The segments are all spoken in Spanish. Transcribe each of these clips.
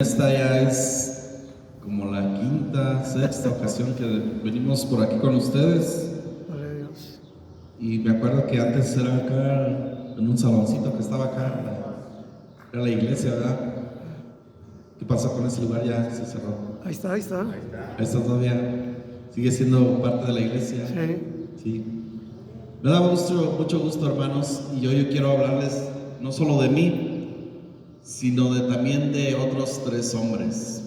Esta ya es como la quinta, sexta ocasión que venimos por aquí con ustedes. Gloria a Dios. Y me acuerdo que antes era acá, en un saloncito que estaba acá, era la iglesia, ¿verdad? ¿Qué pasó con ese lugar? Ya se cerró. Ahí está, ahí está. Ahí está todavía, sigue siendo parte de la iglesia. Sí. Sí. Me da mucho gusto, hermanos, y yo quiero hablarles no solo de mí, sino también de otros tres hombres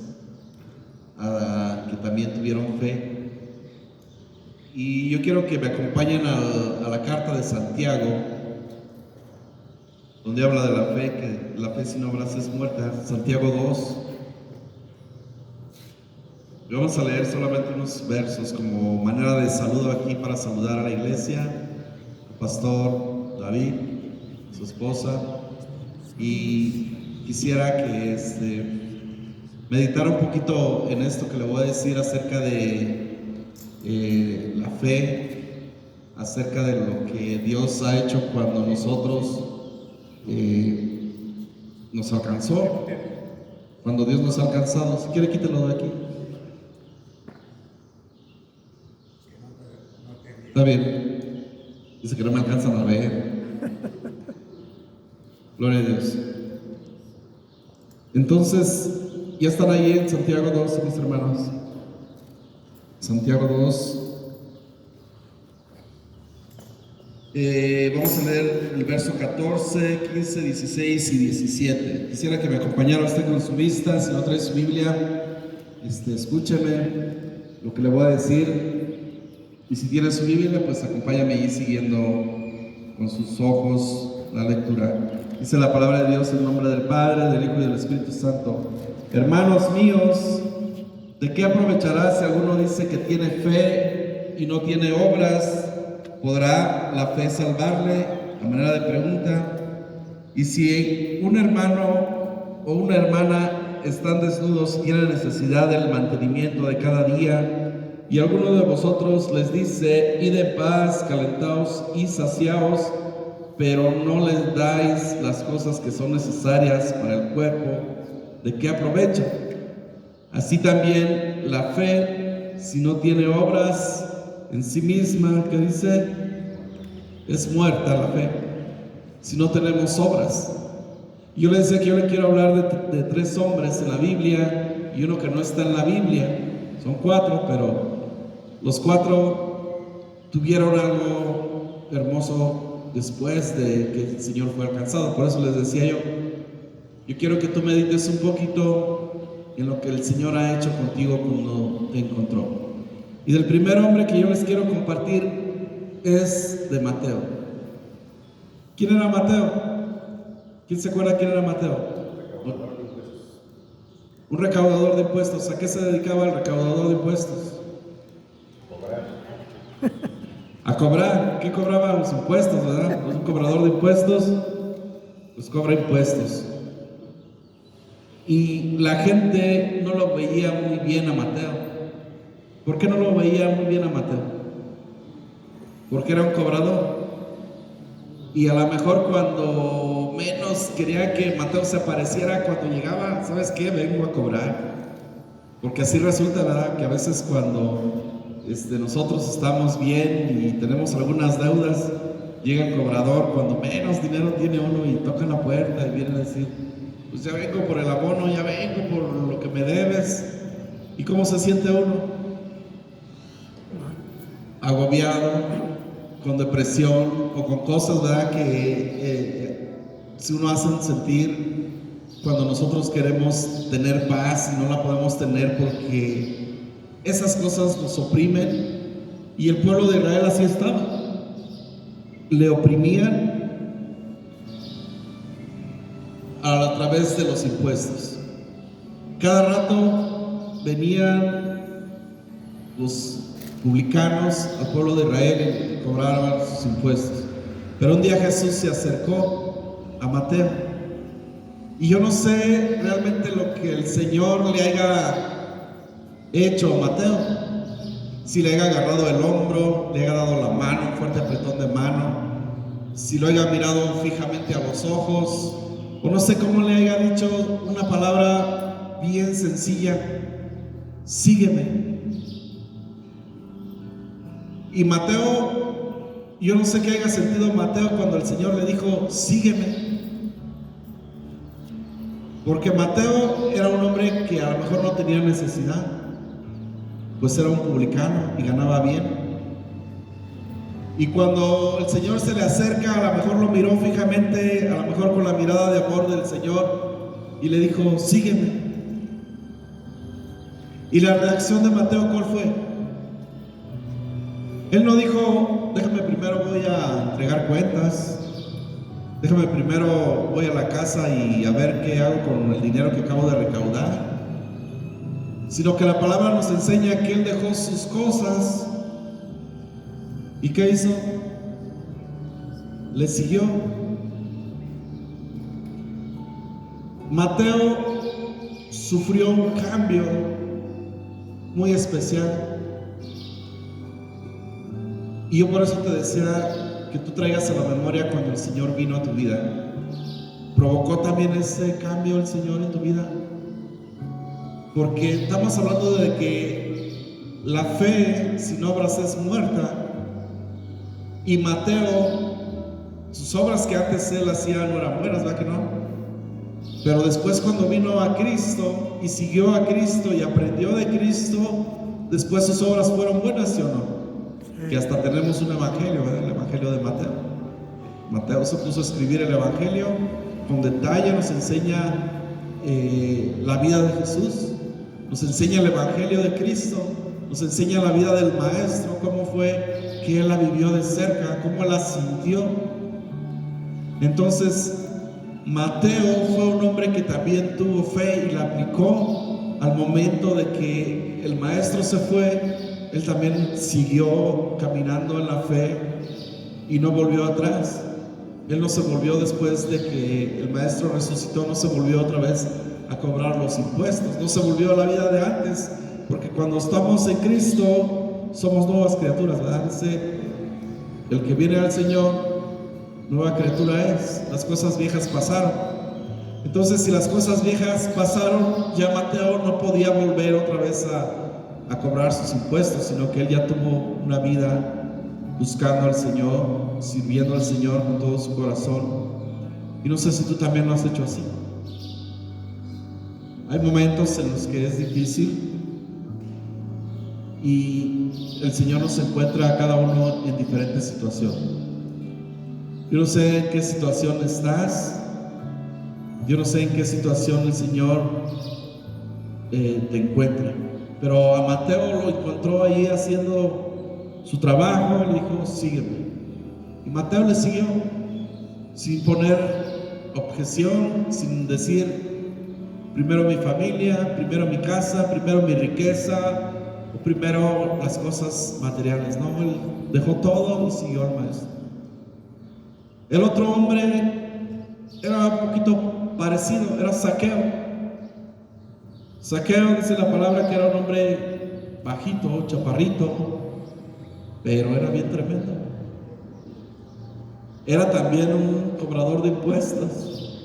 que también tuvieron fe. Y yo quiero que me acompañen a la carta de Santiago, donde habla de la fe, que la fe sin obras es muerta. Santiago 2. Y vamos a leer solamente unos versos como manera de saludo aquí para saludar a la iglesia, al pastor David, su esposa, y quisiera que meditara un poquito en esto que le voy a decir acerca de la fe, acerca de lo que Dios ha hecho cuando nosotros nos alcanzó, cuando Dios nos ha alcanzado. Si quiere, quítelo de aquí. Está bien. Dice que no me alcanzan a ver. Gloria a Dios. Entonces, ya están ahí en Santiago 2, mis hermanos. Santiago 2. Vamos a leer el verso 14, 15, 16 y 17. Quisiera que me acompañara usted con su vista. Si no trae su Biblia, escúcheme lo que le voy a decir. Y si tiene su Biblia, pues acompáñame ahí siguiendo con sus ojos la lectura. Dice la palabra de Dios en nombre del Padre, del Hijo y del Espíritu Santo. Hermanos míos, ¿de qué aprovechará si alguno dice que tiene fe y no tiene obras? ¿Podrá la fe salvarle? A manera de pregunta. Y si un hermano o una hermana están desnudos y tienen necesidad del mantenimiento de cada día, y alguno de vosotros les dice: id en paz, calentaos y saciaos, pero no les dais las cosas que son necesarias para el cuerpo, ¿de qué aprovecha? Así también la fe, si no tiene obras en sí misma, ¿qué dice? Es muerta la fe, si no tenemos obras. Yo le decía que yo le quiero hablar de tres hombres en la Biblia y uno que no está en la Biblia. Son cuatro, pero los cuatro tuvieron algo hermoso después de que el Señor fue alcanzado. Por eso les decía yo quiero que tú medites un poquito en lo que el Señor ha hecho contigo cuando te encontró. Y del primer hombre que yo les quiero compartir es de Mateo. ¿Quién era Mateo? ¿Quién se acuerda quién era Mateo? Un recaudador de impuestos. ¿A qué se dedicaba el recaudador de impuestos? A cobrar. ¿Qué cobraba? Los impuestos, ¿verdad? Un cobrador de impuestos pues cobra impuestos. Y la gente no lo veía muy bien a Mateo. ¿Por qué no lo veía muy bien a Mateo? Porque era un cobrador. Y a lo mejor cuando menos quería que Mateo se apareciera, cuando llegaba, ¿sabes qué? Vengo a cobrar. Porque así resulta, ¿verdad? Que a veces cuando nosotros estamos bien y tenemos algunas deudas, llega el cobrador cuando menos dinero tiene uno y toca la puerta y viene a decir: pues ya vengo por el abono, ya vengo por lo que me debes. ¿Y cómo se siente uno? Agobiado, con depresión o con cosas, ¿verdad? Que si uno hace sentir cuando nosotros queremos tener paz y no la podemos tener porque esas cosas nos oprimen. Y el pueblo de Israel así estaba. Le oprimían a través de los impuestos. Cada rato venían los publicanos al pueblo de Israel y cobraban sus impuestos. Pero un día Jesús se acercó a Mateo. Y yo no sé realmente lo que el Señor le haya hecho a Mateo. Si le haya agarrado el hombro, le haya dado la mano, un fuerte apretón de mano, si lo haya mirado fijamente a los ojos, o no sé cómo le haya dicho una palabra bien sencilla: sígueme. Y Mateo, yo no sé qué haya sentido Mateo cuando el Señor le dijo: sígueme. Porque Mateo era un hombre que a lo mejor no tenía necesidad, pues era un publicano y ganaba bien. Y cuando el Señor se le acerca, a lo mejor lo miró fijamente, a lo mejor con la mirada de amor del Señor, y le dijo: sígueme. Y la reacción de Mateo, ¿cuál fue? Él no dijo: déjame primero, voy a entregar cuentas, déjame primero, voy a la casa y a ver qué hago con el dinero que acabo de recaudar. Sino que la palabra nos enseña que él dejó sus cosas. ¿Y qué hizo? Le siguió. Mateo sufrió un cambio muy especial. Y yo por eso te decía que tú traigas a la memoria cuando el Señor vino a tu vida. ¿Provocó también ese cambio el Señor en tu vida? Porque estamos hablando de que la fe sin obras es muerta. Y Mateo, sus obras que antes él hacía no eran buenas, ¿verdad que no? Pero después, cuando vino a Cristo y siguió a Cristo y aprendió de Cristo, después sus obras fueron buenas, ¿sí o no? Que hasta tenemos un evangelio, ¿verdad? El evangelio de Mateo. Mateo se puso a escribir el evangelio con detalle, nos enseña la vida de Jesús, nos enseña el evangelio de Cristo, nos enseña la vida del maestro, cómo fue que él la vivió de cerca, cómo la sintió. Entonces, Mateo fue un hombre que también tuvo fe y la aplicó. Al momento de que el maestro se fue, él también siguió caminando en la fe y no volvió atrás. Él no se volvió, después de que el maestro resucitó, no se volvió otra vez a cobrar los impuestos, no se volvió a la vida de antes, porque cuando estamos en Cristo somos nuevas criaturas, ¿verdad? Dice: el que viene al Señor, nueva criatura es, las cosas viejas pasaron. Entonces, si las cosas viejas pasaron, ya Mateo no podía volver otra vez a cobrar sus impuestos, sino que él ya tuvo una vida buscando al Señor, sirviendo al Señor con todo su corazón. Y no sé si tú también lo has hecho así. Hay momentos en los que es difícil y el Señor nos encuentra a cada uno en diferentes situaciones. Yo no sé en qué situación estás, yo no sé en qué situación el Señor te encuentra, pero a Mateo lo encontró ahí haciendo su trabajo. Le dijo: sígueme. Y Mateo le siguió sin poner objeción, sin decir: primero mi familia, primero mi casa, primero mi riqueza, o primero las cosas materiales. No, él dejó todo y siguió al maestro. El otro hombre era un poquito parecido, era Zaqueo. Zaqueo, dice la palabra, que era un hombre bajito, chaparrito, pero era bien tremendo. Era también un cobrador de impuestos,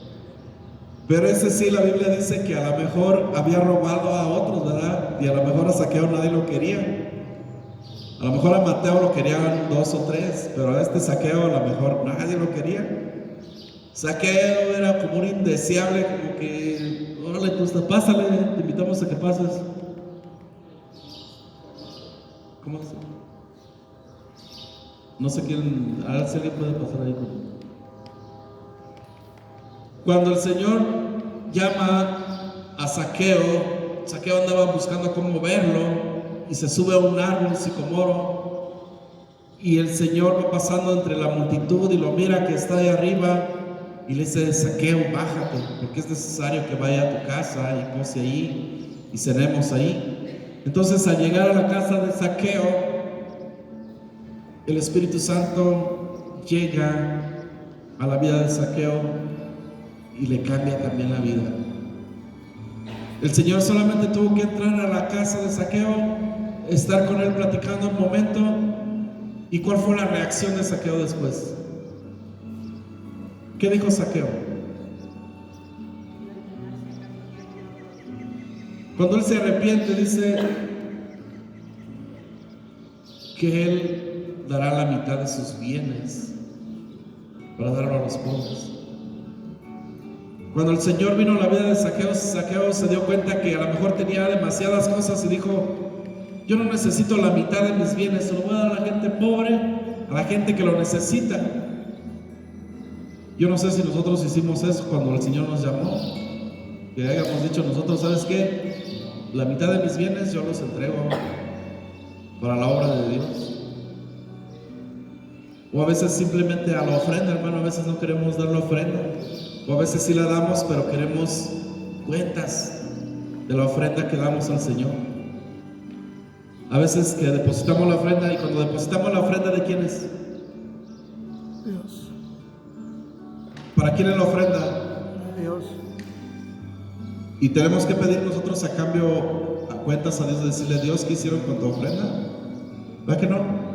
pero ese sí, la Biblia dice que a lo mejor había robado a otros, ¿verdad? Y a lo mejor a Zaqueo nadie lo quería. A lo mejor a Mateo lo querían 2 o 3, pero a este Zaqueo a lo mejor nadie lo quería. Zaqueo era como un indeseable, como que: órale, pues pásale, te invitamos a que pases. ¿Cómo es? No sé quién, a ver si alguien puede pasar ahí conmigo. Cuando el Señor llama a Zaqueo, Zaqueo andaba buscando cómo verlo y se sube a un árbol sicomoro, y el Señor va pasando entre la multitud y lo mira que está ahí arriba y le dice: Zaqueo, bájate, porque es necesario que vaya a tu casa y pose ahí y cenemos ahí. Entonces, al llegar a la casa de Zaqueo, el Espíritu Santo llega a la vida de Zaqueo y le cambia también la vida. El Señor solamente tuvo que entrar a la casa de Zaqueo, estar con él platicando un momento. ¿Y cuál fue la reacción de Zaqueo después? ¿Qué dijo Zaqueo? Cuando él se arrepiente, dice que él dará la mitad de sus bienes para darlo a los pobres. Cuando el Señor vino a la vida de Zaqueo, Zaqueo se dio cuenta que a lo mejor tenía demasiadas cosas y dijo: yo no necesito la mitad de mis bienes, se lo voy a dar a la gente pobre, a la gente que lo necesita. Yo no sé si nosotros hicimos eso cuando el Señor nos llamó, que hayamos dicho nosotros: ¿sabes qué? La mitad de mis bienes yo los entrego para la obra de Dios. O a veces simplemente a la ofrenda, hermano, a veces no queremos dar la ofrenda, o a veces sí la damos, pero queremos cuentas de la ofrenda que damos al Señor. A veces que depositamos la ofrenda, y cuando depositamos la ofrenda, ¿de quién es? Dios. ¿Para quién es la ofrenda? Dios. Y tenemos que pedir nosotros a cambio a cuentas a Dios, de decirle: Dios, ¿qué hicieron con tu ofrenda? ¿Verdad que no?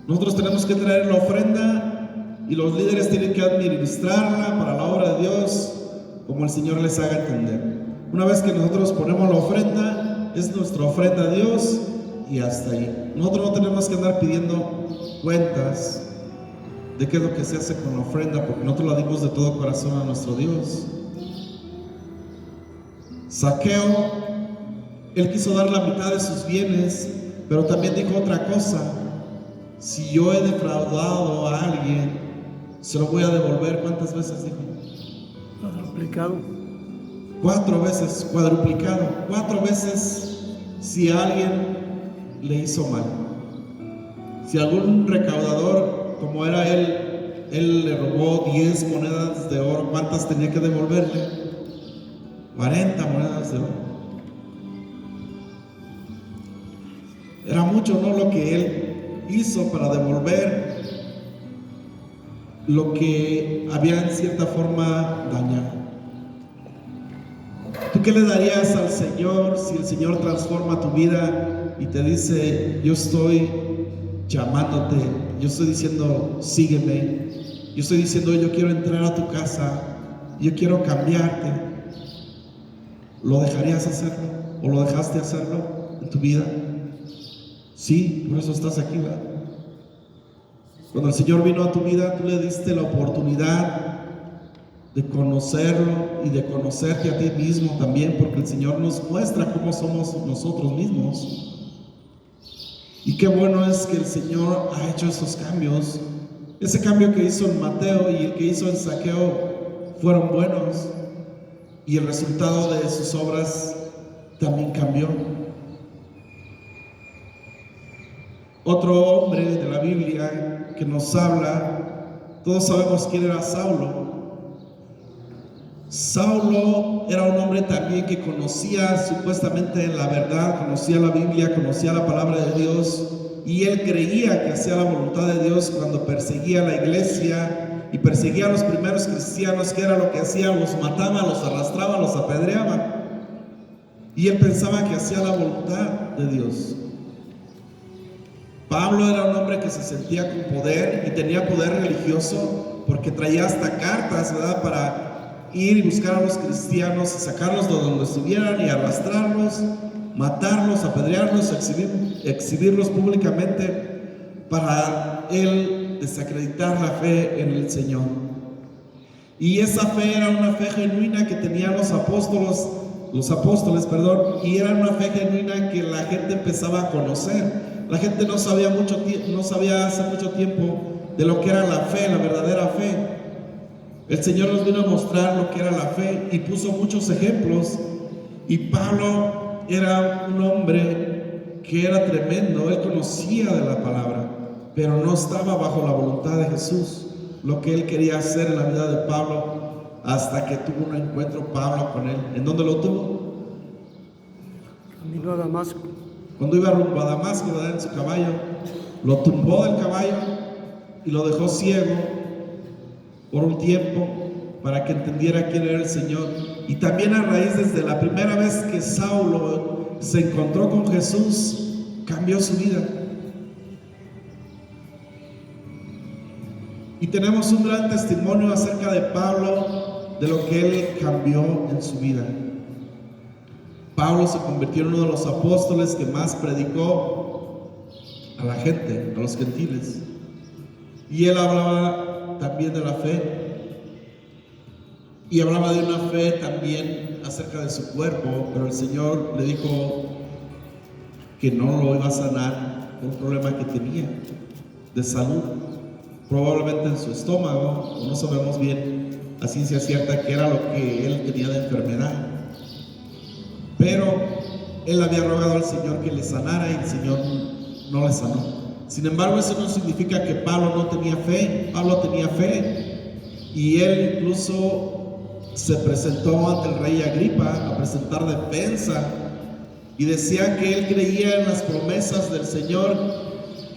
Nosotros tenemos que traer la ofrenda y los líderes tienen que administrarla para la obra de Dios como el Señor les haga entender. Una vez que nosotros ponemos la ofrenda, es nuestra ofrenda a Dios y hasta ahí. Nosotros no tenemos que andar pidiendo cuentas de qué es lo que se hace con la ofrenda, porque nosotros la dimos de todo corazón a nuestro Dios. Zaqueo, él quiso dar la mitad de sus bienes, pero también dijo otra cosa: si yo he defraudado a alguien, se lo voy a devolver. ¿Cuántas veces dijo? Cuadruplicado. 4 veces, cuadruplicado. 4 veces si alguien le hizo mal. Si algún recaudador, como era él le robó 10 monedas de oro, ¿cuántas tenía que devolverle? 40 monedas de oro. Era mucho, ¿no?, lo que él hizo para devolver lo que había en cierta forma dañado. ¿Tú qué le darías al Señor si el Señor transforma tu vida y te dice: yo estoy llamándote, yo estoy diciendo sígueme, yo estoy diciendo yo quiero entrar a tu casa, yo quiero cambiarte? ¿Lo dejarías hacerlo o lo dejaste hacerlo en tu vida? Sí, por eso estás aquí, ¿verdad? Cuando el Señor vino a tu vida, tú le diste la oportunidad de conocerlo y de conocerte a ti mismo también, porque el Señor nos muestra cómo somos nosotros mismos. Y qué bueno es que el Señor ha hecho esos cambios. Ese cambio que hizo en Mateo y el que hizo en Zaqueo fueron buenos, y el resultado de sus obras también cambió. Otro hombre de la Biblia que nos habla, todos sabemos quién era Saulo. Saulo era un hombre también que conocía supuestamente la verdad, conocía la Biblia, conocía la palabra de Dios, y él creía que hacía la voluntad de Dios cuando perseguía a la iglesia y perseguía a los primeros cristianos. Que era lo que hacía: los mataba, los arrastraba, los apedreaba, y él pensaba que hacía la voluntad de Dios. Pablo era un hombre que se sentía con poder y tenía poder religioso, porque traía hasta cartas, ¿verdad?, para ir y buscar a los cristianos y sacarlos de donde estuvieran y arrastrarlos, matarlos, apedrearlos, exhibirlos públicamente, para él desacreditar la fe en el Señor. Y esa fe era una fe genuina que tenían los apóstoles, y era una fe genuina que la gente empezaba a conocer. La gente no sabía hace mucho tiempo de lo que era la fe, la verdadera fe. El Señor nos vino a mostrar lo que era la fe y puso muchos ejemplos. Y Pablo era un hombre que era tremendo. Él conocía de la palabra, pero no estaba bajo la voluntad de Jesús, lo que él quería hacer en la vida de Pablo, hasta que tuvo un encuentro Pablo con él. ¿En dónde lo tuvo? Camino a Damasco. Cuando iba rumbo a Damasco, ¿verdad?, en su caballo, lo tumbó del caballo y lo dejó ciego por un tiempo para que entendiera quién era el Señor. Y también a raíz, desde la primera vez que Saulo se encontró con Jesús, cambió su vida. Y tenemos un gran testimonio acerca de Pablo, de lo que él cambió en su vida. Pablo se convirtió en uno de los apóstoles que más predicó a la gente, a los gentiles. Y él hablaba también de la fe. Y hablaba de una fe también acerca de su cuerpo, pero el Señor le dijo que no lo iba a sanar por un problema que tenía de salud, probablemente en su estómago, o no sabemos bien a ciencia cierta qué era lo que él tenía de enfermedad. Pero él había rogado al Señor que le sanara y el Señor no le sanó. Sin embargo, eso no significa que Pablo no tenía fe. Pablo tenía fe y él incluso se presentó ante el rey Agripa a presentar defensa y decía que él creía en las promesas del Señor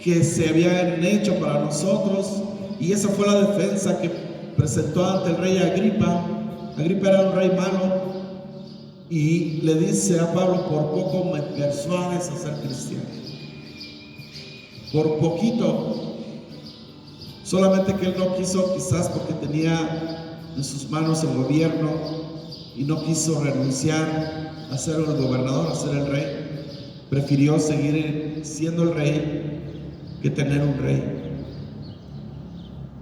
que se habían hecho para nosotros, y esa fue la defensa que presentó ante el rey Agripa. Agripa era un rey malo y le dice a Pablo: por poco me persuades a ser cristiano. Por poquito. Solamente que él no quiso, quizás porque tenía en sus manos el gobierno y no quiso renunciar a ser el gobernador, a ser el rey. Prefirió seguir siendo el rey que tener un rey.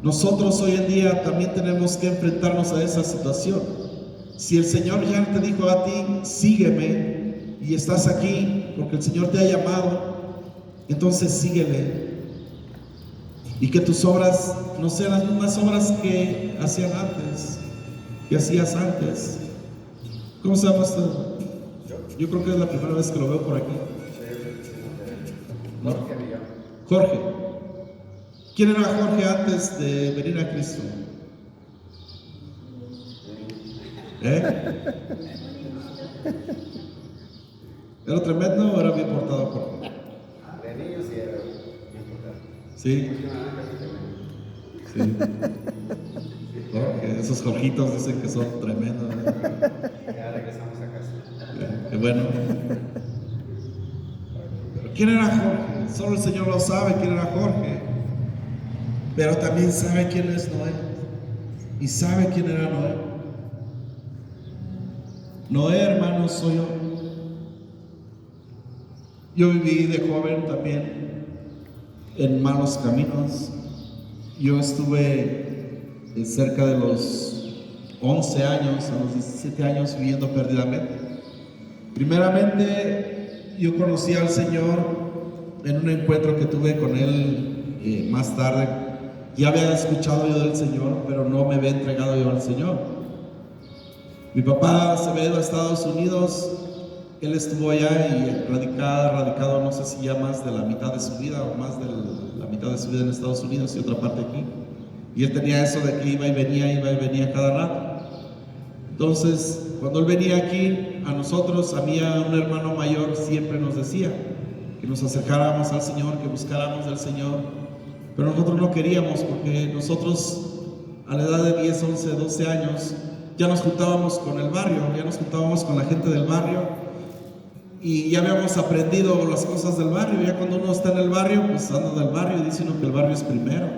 Nosotros hoy en día también tenemos que enfrentarnos a esa situación. Si el Señor ya te dijo a ti: sígueme, y estás aquí porque el Señor te ha llamado, entonces síguele. Y que tus obras no sean las mismas obras que hacían antes, que hacías antes. ¿Cómo se llama usted? Yo creo que es la primera vez que lo veo por aquí. ¿No? Jorge. ¿Quién era Jorge antes de venir a Cristo? ¿Era tremendo o era bien portado, Jorge? De niños sí era bien portado. Sí. Sí. Jorge, esos Jorgitos dicen que son tremendos. Ya regresamos a casa. Qué bueno. Pero ¿quién era Jorge? Solo el Señor lo sabe quién era Jorge. Pero también sabe quién es Noé. Y sabe quién era Noé. Noé, hermanos, soy yo. Yo viví de joven también en malos caminos. Yo estuve cerca de los 11 años, a los 17 años, viviendo perdidamente. Primeramente, yo conocí al Señor en un encuentro que tuve con Él más tarde. Ya había escuchado yo del Señor, pero no me había entregado yo al Señor. Mi papá se había ido a Estados Unidos. Él estuvo allá y radicado, no sé si ya más de la mitad de su vida o más de la mitad de su vida en Estados Unidos y otra parte aquí. Y él tenía eso de que iba y venía cada rato. Entonces, cuando él venía aquí, a nosotros, a mí, a un hermano mayor, siempre nos decía que nos acercáramos al Señor, que buscáramos al Señor. Pero nosotros no queríamos, porque nosotros, a la edad de 10, 11, 12 años, ya nos juntábamos con el barrio, ya nos juntábamos con la gente del barrio. Y ya habíamos aprendido las cosas del barrio. Ya cuando uno está en el barrio, pues anda del barrio y dice uno que el barrio es primero.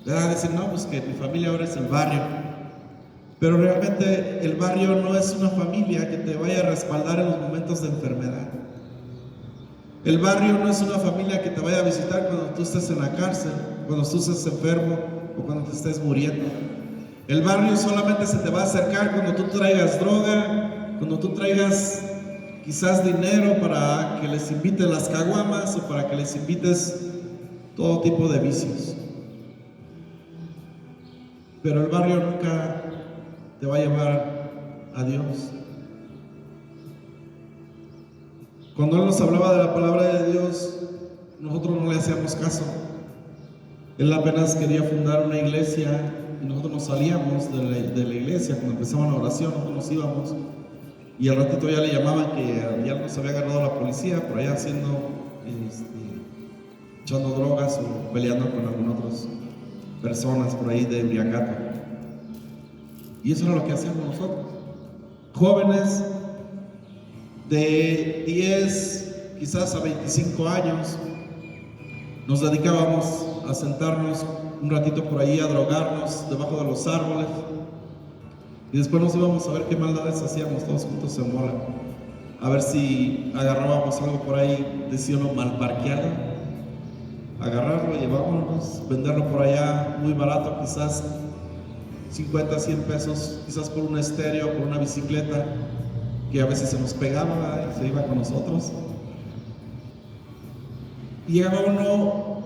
Dicen, no, pues que mi familia ahora es el barrio. Pero realmente el barrio no es una familia que te vaya a respaldar en los momentos de enfermedad. El barrio no es una familia que te vaya a visitar cuando tú estés en la cárcel, cuando tú estés enfermo o cuando te estés muriendo. El barrio solamente se te va a acercar cuando tú traigas droga, cuando tú traigas quizás dinero para que les invites las caguamas o para que les invites todo tipo de vicios. Pero el barrio nunca te va a llevar a Dios. Cuando Él nos hablaba de la palabra de Dios, nosotros no le hacíamos caso. Él apenas quería fundar una iglesia y nosotros nos salíamos de la iglesia. Cuando empezaba la oración, nosotros nos íbamos. Y al ratito ya le llamaban que ya nos había agarrado la policía por allá echando drogas o peleando con algunas otras personas por ahí de embriagato. Y eso era lo que hacíamos nosotros. Jóvenes de 10, quizás a 25 años, nos dedicábamos a sentarnos un ratito por ahí a drogarnos debajo de los árboles. Y después nos íbamos a ver qué maldades hacíamos todos juntos en bola. a ver si agarrábamos algo por ahí, decía uno, mal parqueado, agarrarlo, llevámonos, venderlo por allá muy barato, quizás 50, 100 pesos, quizás por un estéreo, por una bicicleta, que a veces se nos pegaba y se iba con nosotros. Y llegaba uno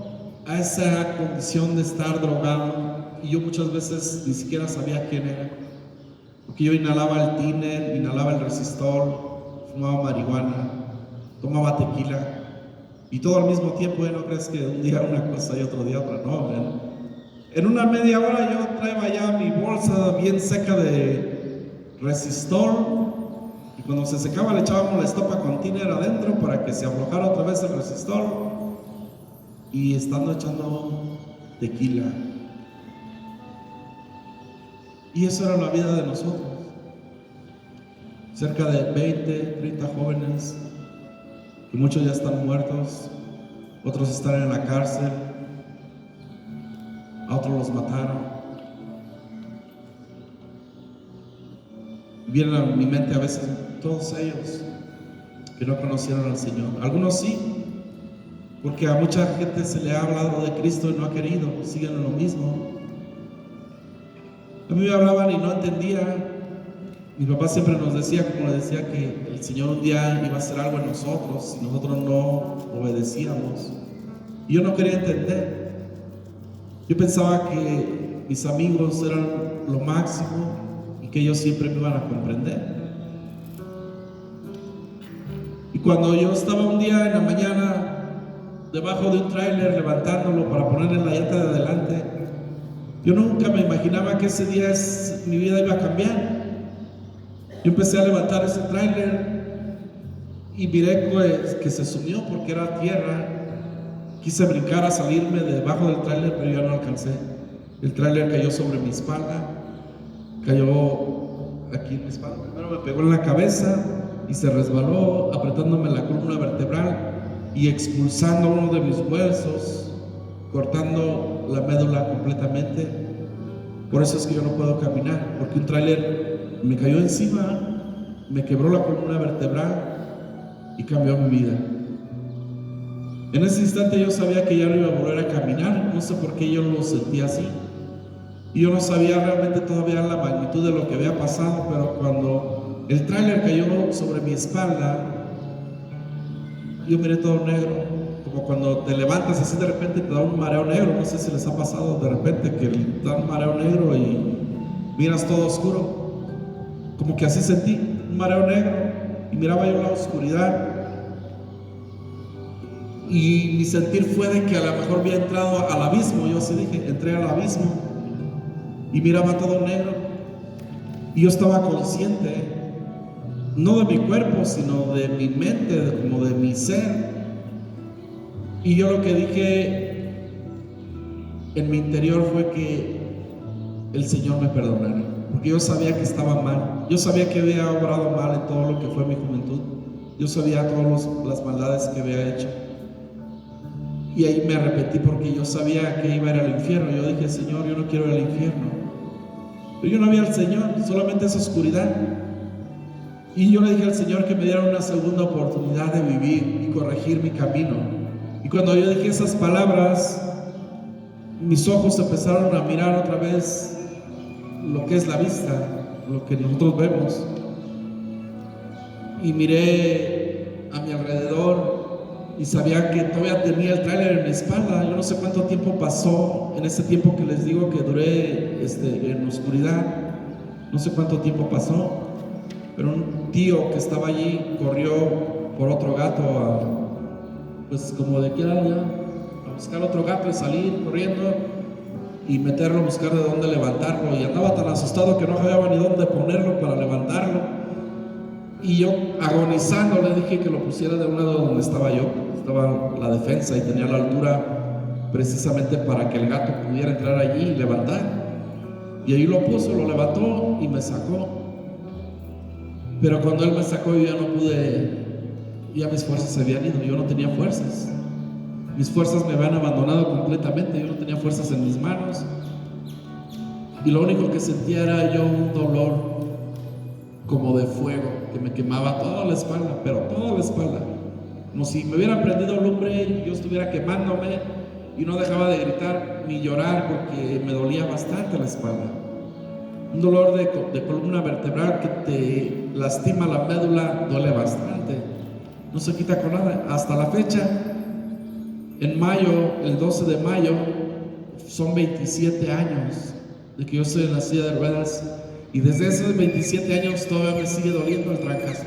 a esa condición de estar drogado, y yo muchas veces ni siquiera sabía quién era, porque yo inhalaba el tiner, inhalaba el resistol, fumaba marihuana, tomaba tequila, y todo al mismo tiempo. No crees que un día una cosa y otro día otra, no, en una media hora yo traía ya mi bolsa bien seca de resistol, y cuando se secaba le echábamos la estopa con tiner adentro para que se aflojara otra vez el resistol, y estando echando tequila. Y eso era la vida de nosotros. Cerca de 20, 30 jóvenes, que muchos ya están muertos, otros están en la cárcel, a otros los mataron. Vienen a mi mente a veces todos ellos que no conocieron al Señor. Algunos sí, porque a mucha gente se le ha hablado de Cristo y no ha querido, siguen en lo mismo. A mí me hablaban y no entendía. Mi papá siempre nos decía, como le decía, que el Señor un día iba a hacer algo en nosotros si nosotros no obedecíamos. Y yo no quería entender. Yo pensaba que mis amigos eran lo máximo y que ellos siempre me iban a comprender. Y cuando yo estaba un día en la mañana debajo de un tráiler levantándolo para ponerle la llanta de adelante, yo nunca me imaginaba que ese día mi vida iba a cambiar. Yo empecé a levantar ese tráiler y miré que se sumió porque era tierra. Quise brincar a salirme debajo del tráiler, pero ya no alcancé. El tráiler cayó sobre mi espalda, cayó aquí en mi espalda. Primero me pegó en la cabeza y se resbaló, apretándome la columna vertebral y expulsando uno de mis huesos, cortando la médula completamente. Por eso es que yo no puedo caminar, porque un tráiler me cayó encima, me quebró la columna vertebral y cambió mi vida. En ese instante yo sabía que ya no iba a volver a caminar. No sé por qué yo lo sentía así, y yo no sabía realmente todavía la magnitud de lo que había pasado. Pero cuando el tráiler cayó sobre mi espalda, yo miré todo negro, como cuando te levantas así de repente te da un mareo negro. No sé si les ha pasado de repente que te da un mareo negro y miras todo oscuro. Como que así sentí un mareo negro y miraba yo la oscuridad, y mi sentir fue de que a lo mejor había entrado al abismo. Yo así dije, entré al abismo y miraba todo negro, y yo estaba consciente, no de mi cuerpo, sino de mi mente, como de mi ser. Y yo lo que dije en mi interior fue que el Señor me perdonara, porque yo sabía que estaba mal. Yo sabía que había obrado mal en todo lo que fue mi juventud. Yo sabía todas las maldades que había hecho, y ahí me arrepentí porque yo sabía que iba a ir al infierno. Yo dije, Señor, yo no quiero ir al infierno. Pero yo no vi al Señor, solamente esa oscuridad. Y yo le dije al Señor que me diera una segunda oportunidad de vivir y corregir mi camino. Y cuando yo dije esas palabras, mis ojos empezaron a mirar otra vez lo que es la vista, lo que nosotros vemos. Y miré a mi alrededor y sabía que todavía tenía el tráiler en mi espalda. Yo no sé cuánto tiempo pasó en ese tiempo que les digo que duré en oscuridad. No sé cuánto tiempo pasó, pero un tío que estaba allí corrió por otro gato pues como de que era ya, a buscar otro gato y salir corriendo y meterlo a buscar de dónde levantarlo. Y andaba tan asustado que no sabía ni dónde ponerlo para levantarlo. Y yo, agonizando, le dije que lo pusiera de un lado donde estaba yo. Estaba la defensa y tenía la altura precisamente para que el gato pudiera entrar allí y levantar. Y ahí lo puso, lo levantó y me sacó. Pero cuando él me sacó, yo ya no pude, ya mis fuerzas se habían ido. Yo no tenía fuerzas. Mis fuerzas me habían abandonado completamente. Yo no tenía fuerzas en mis manos. Y lo único que sentía era yo un dolor como de fuego, que me quemaba toda la espalda, pero toda la espalda, como si me hubieran prendido lumbre y yo estuviera quemándome, y no dejaba de gritar ni llorar porque me dolía bastante la espalda. Un dolor de columna vertebral que te lastima la médula, duele bastante, no se quita con nada. Hasta la fecha, en mayo, el 12 de mayo, son 27 años de que yo estoy en la silla de ruedas, y desde esos 27 años todavía me sigue doliendo el trancazo.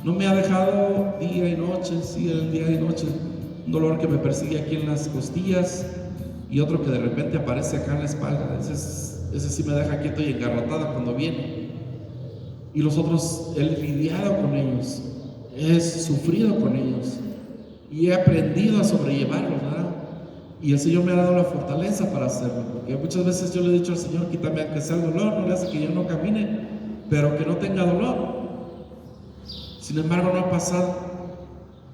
No me ha dejado día y noche, sigue día y noche. Un dolor que me persigue aquí en las costillas y otro que de repente aparece acá en la espalda. Ese sí me deja quieto y engarrotada cuando viene. Y los otros he lidiado con ellos, he sufrido con ellos y he aprendido a sobrellevarlos, ¿verdad? Y el Señor me ha dado la fortaleza para hacerlo, porque muchas veces yo le he dicho al Señor: quítame aunque sea el dolor, no le hace que yo no camine, pero que no tenga dolor. Sin embargo, no ha pasado.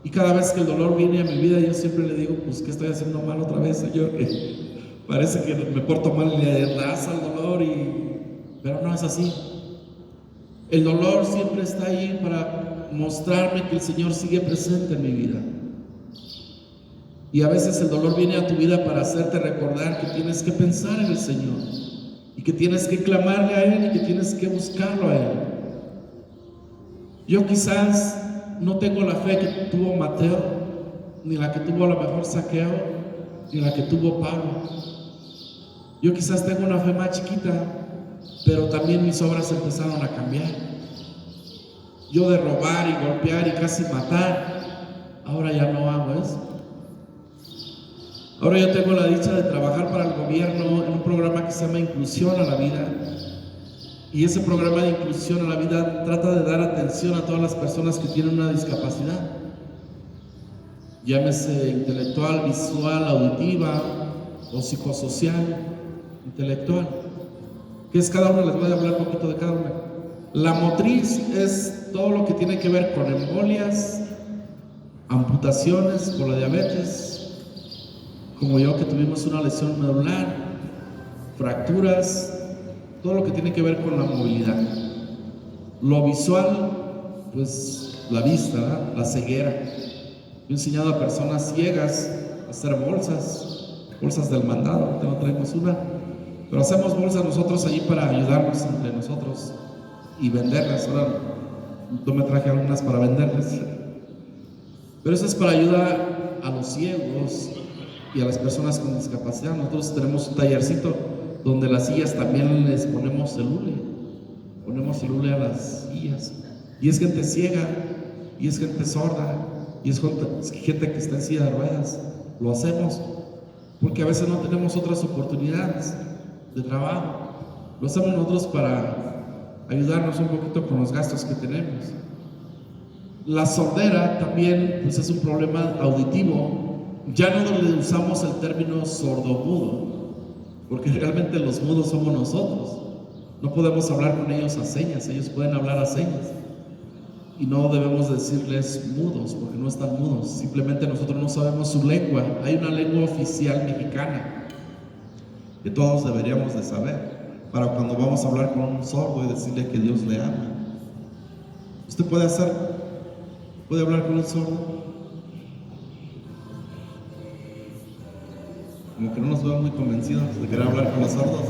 Y cada vez que el dolor viene a mi vida, yo siempre le digo: pues, ¿qué estoy haciendo mal otra vez, Señor? Que parece que me porto mal y le arrasa el dolor, pero no es así. El dolor siempre está ahí para mostrarme que el Señor sigue presente en mi vida. Y a veces el dolor viene a tu vida para hacerte recordar que tienes que pensar en el Señor, y que tienes que clamarle a Él, y que tienes que buscarlo a Él. Yo quizás no tengo la fe que tuvo Mateo, ni la que tuvo a lo mejor Zaqueo, ni la que tuvo Pablo. Yo quizás tengo una fe más chiquita, pero también mis obras empezaron a cambiar. Yo de robar y golpear y casi matar, ahora ya no hago eso. Ahora yo tengo la dicha de trabajar para el gobierno en un programa que se llama Inclusión a la Vida. Y ese programa de inclusión a la vida trata de dar atención a todas las personas que tienen una discapacidad, llámese intelectual, visual, auditiva o psicosocial, intelectual. ¿Qué es cada uno? Les voy a hablar un poquito de cada una. La motriz es todo lo que tiene que ver con embolias, amputaciones por la diabetes, como yo que tuvimos una lesión medular, fracturas, todo lo que tiene que ver con la movilidad. Lo visual, pues la vista, ¿verdad? La ceguera. Yo he enseñado a personas ciegas a hacer bolsas del mandado. Ahorita no traemos una, pero hacemos bolsas nosotros allí para ayudarnos entre nosotros y venderlas. Ahora yo me traje algunas para venderlas, pero eso es para ayudar a los ciegos y a las personas con discapacidad. Nosotros tenemos un tallercito donde las sillas también les ponemos celule a las sillas, y es gente ciega, y es gente sorda, y es gente que está en silla de ruedas. Lo hacemos porque a veces no tenemos otras oportunidades de trabajo. Lo hacemos nosotros para ayudarnos un poquito con los gastos que tenemos. La sordera también, pues, es un problema auditivo. Ya no le usamos el término sordomudo, porque realmente los mudos somos nosotros. No podemos hablar con ellos a señas, ellos pueden hablar a señas, y no debemos decirles mudos, porque no están mudos, simplemente nosotros no sabemos su lengua. Hay una lengua oficial mexicana que todos deberíamos de saber, para cuando vamos a hablar con un sordo y decirle que Dios le ama. ¿Usted puede hablar con un sordo? Como que no nos veo muy convencidos de querer hablar con los sordos.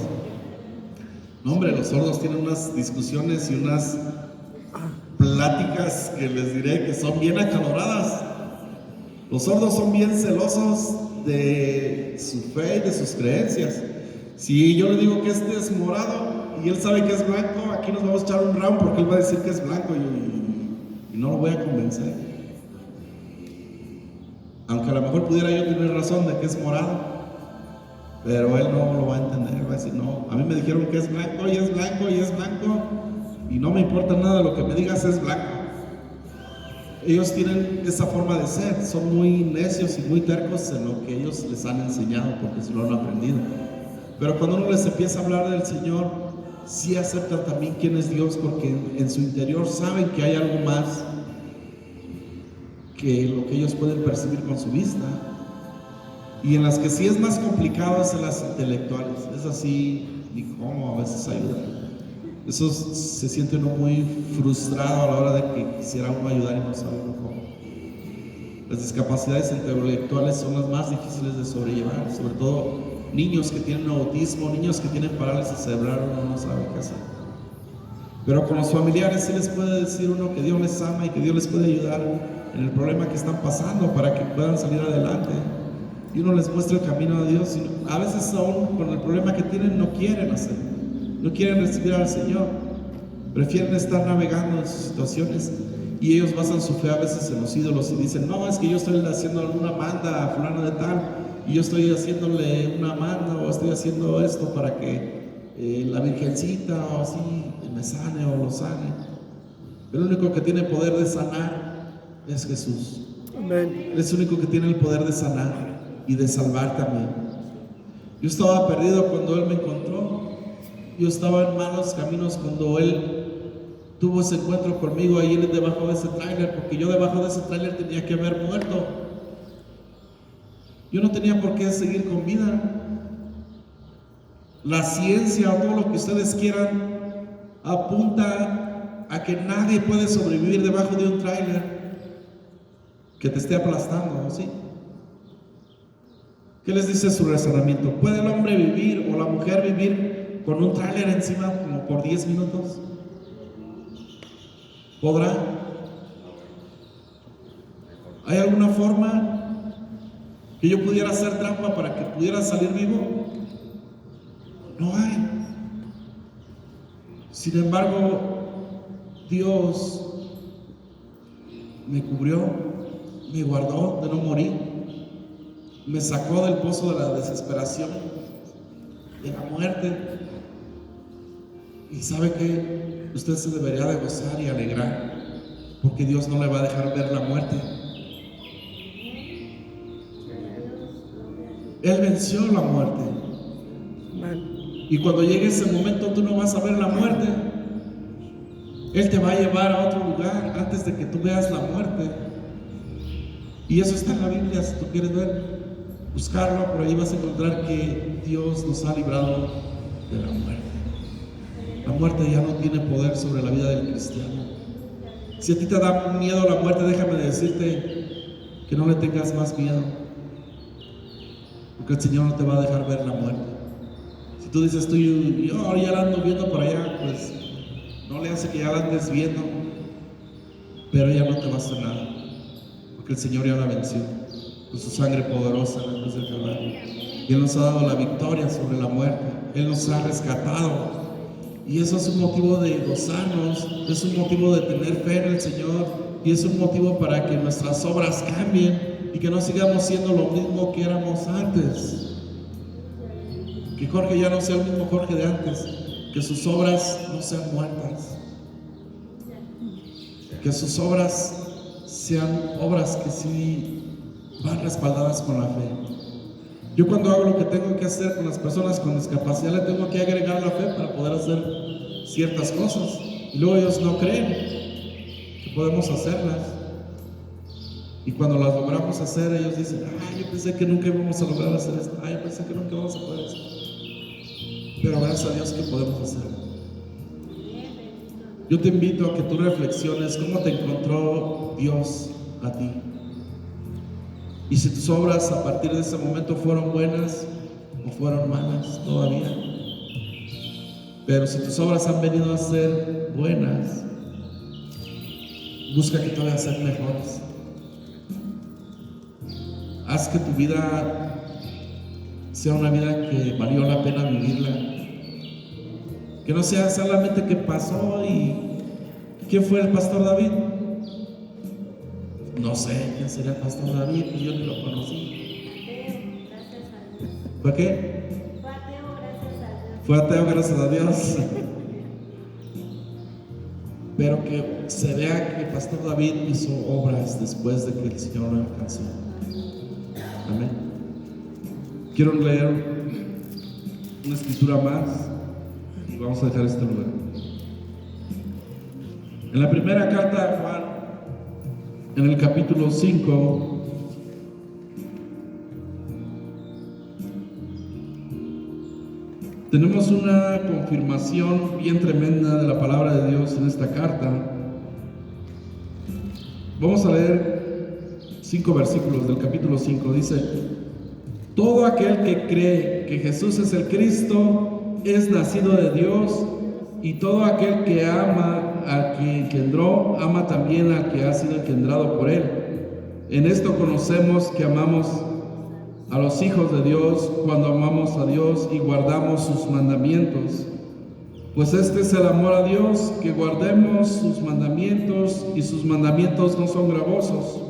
No, hombre, los sordos tienen unas discusiones y unas pláticas que les diré que son bien acaloradas. Los sordos son bien celosos de su fe y de sus creencias. Si yo le digo que este es morado y él sabe que es blanco, aquí nos vamos a echar un round porque él va a decir que es blanco y no lo voy a convencer. Aunque a lo mejor pudiera yo tener razón de que es morado, pero él no lo va a entender. Va a decir: no, a mí me dijeron que es blanco y es blanco y es blanco, y no me importa nada, lo que me digas es blanco. Ellos tienen esa forma de ser, son muy necios y muy tercos en lo que ellos les han enseñado, porque se lo han aprendido. Pero cuando uno les empieza a hablar del Señor, sí aceptan también quién es Dios, porque en su interior saben que hay algo más que lo que ellos pueden percibir con su vista. Y en las que sí es más complicado es en las intelectuales. Es así, ni cómo a veces ayudan. Eso se siente uno muy frustrado a la hora de que quisiera uno ayudar y no sabe uno cómo. Las discapacidades intelectuales son las más difíciles de sobrellevar, sobre todo niños que tienen autismo, niños que tienen parálisis cerebral, uno no sabe qué hacer. Pero con los familiares sí les puede decir uno que Dios les ama y que Dios les puede ayudar en el problema que están pasando para que puedan salir adelante. Y uno les muestra el camino a Dios. Y a veces aún con el problema que tienen no quieren hacerlo, no quieren recibir al Señor, prefieren estar navegando en sus situaciones y ellos basan su fe a veces en los ídolos y dicen, no, es que yo estoy haciendo una manda a fulano de tal y yo estoy haciéndole una manda o estoy haciendo esto para que la virgencita o así me sane o lo sane. Pero el único que tiene poder de sanar es Jesús. Amén. Él es el único que tiene el poder de sanar y de salvar también. Yo estaba perdido cuando Él me encontró. Yo estaba en malos caminos cuando Él tuvo ese encuentro conmigo ahí debajo de ese tráiler, porque yo debajo de ese tráiler tenía que haber muerto. Yo no tenía por qué seguir con vida. La ciencia o todo lo que ustedes quieran apunta a que nadie puede sobrevivir debajo de un tráiler que te esté aplastando, ¿sí? ¿Qué les dice su razonamiento? ¿Puede el hombre vivir o la mujer vivir con un tráiler encima como por 10 minutos? ¿Podrá? ¿Hay alguna forma que yo pudiera hacer trampa para que pudiera salir vivo? No hay. Sin embargo, Dios me cubrió, me guardó de no morir, me sacó del pozo de la desesperación, de la muerte. Y sabe que usted se debería de gozar y alegrar, porque Dios no le va a dejar ver la muerte. Él venció la muerte. Amén. Y cuando llegue ese momento tú no vas a ver la muerte. Él te va a llevar a otro lugar antes de que tú veas la muerte. Y eso está en la Biblia, si tú quieres ver, buscarlo, por ahí vas a encontrar que Dios nos ha librado de la muerte. La muerte ya no tiene poder sobre la vida del cristiano. Si a ti te da miedo la muerte, déjame decirte que no le tengas más miedo, porque el Señor no te va a dejar ver la muerte. Si tú dices, yo ya la ando viendo por allá, pues no le hace que ya la andes viendo, pero ya no te va a hacer nada, porque el Señor ya la venció con su sangre poderosa en la cruz del Calvario. Y Él nos ha dado la victoria sobre la muerte. Él nos ha rescatado. Y eso es un motivo de gozarnos, es un motivo de tener fe en el Señor y es un motivo para que nuestras obras cambien y que no sigamos siendo lo mismo que éramos antes. Que Jorge ya no sea el mismo Jorge de antes, que sus obras no sean muertas, que sus obras sean obras que sí van respaldadas con la fe. Yo cuando hago lo que tengo que hacer con las personas con discapacidad, le tengo que agregar la fe para poder hacer ciertas cosas. Y luego ellos no creen que podemos hacerlas. Y cuando las logramos hacer, ellos dicen, yo pensé que nunca íbamos a lograr hacer esto. Yo pensé que nunca íbamos a poder hacer esto. Pero gracias a Dios que podemos hacerlo. Yo te invito a que tú reflexiones cómo te encontró Dios a ti. Y si tus obras a partir de ese momento fueron buenas o fueron malas todavía. Pero si tus obras han venido a ser buenas, busca que todavía sean mejores. Haz que tu vida sea una vida que valió la pena vivirla. Que no sea solamente que pasó y ¿quién fue el pastor David? No sé quién sería el pastor David, y yo ni lo conocí. ¿Fue qué? Fue ateo, gracias a Dios. Pero que se vea que el pastor David hizo obras después de que el Señor lo alcanzó. Amén. Quiero leer una escritura más y vamos a dejar este lugar. En la primera carta de Juan, en el capítulo 5, Tenemos una confirmación bien tremenda de la palabra de Dios en esta carta. Vamos a leer 5 versículos del capítulo 5. Dice: todo aquel que cree que Jesús es el Cristo es nacido de Dios, y todo aquel que ama al que engendró, ama también al que ha sido engendrado por él. En esto conocemos que amamos a los hijos de Dios, cuando amamos a Dios y guardamos sus mandamientos. Pues este es el amor a Dios, que guardemos sus mandamientos, y sus mandamientos no son gravosos.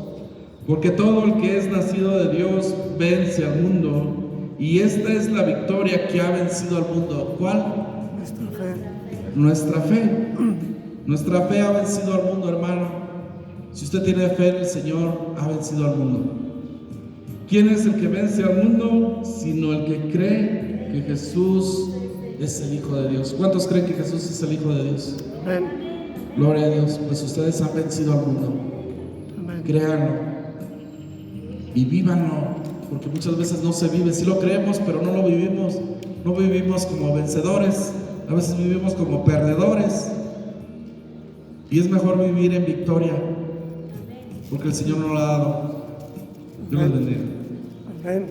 Porque todo el que es nacido de Dios vence al mundo, y esta es la victoria que ha vencido al mundo. ¿Cuál? Nuestra fe. Nuestra fe. Nuestra fe ha vencido al mundo, hermano. Si usted tiene fe en el Señor, ha vencido al mundo. ¿Quién es el que vence al mundo? Sino el que cree que Jesús es el Hijo de Dios. ¿Cuántos creen que Jesús es el Hijo de Dios? Amén. Gloria a Dios. Pues ustedes han vencido al mundo. Amén. Créanlo y vívanlo, porque muchas veces no se vive. Sí lo creemos, pero no lo vivimos. No vivimos como vencedores, a veces vivimos como perdedores. Y es mejor vivir en victoria, porque el Señor nos lo ha dado. Dios les bendiga. Amén.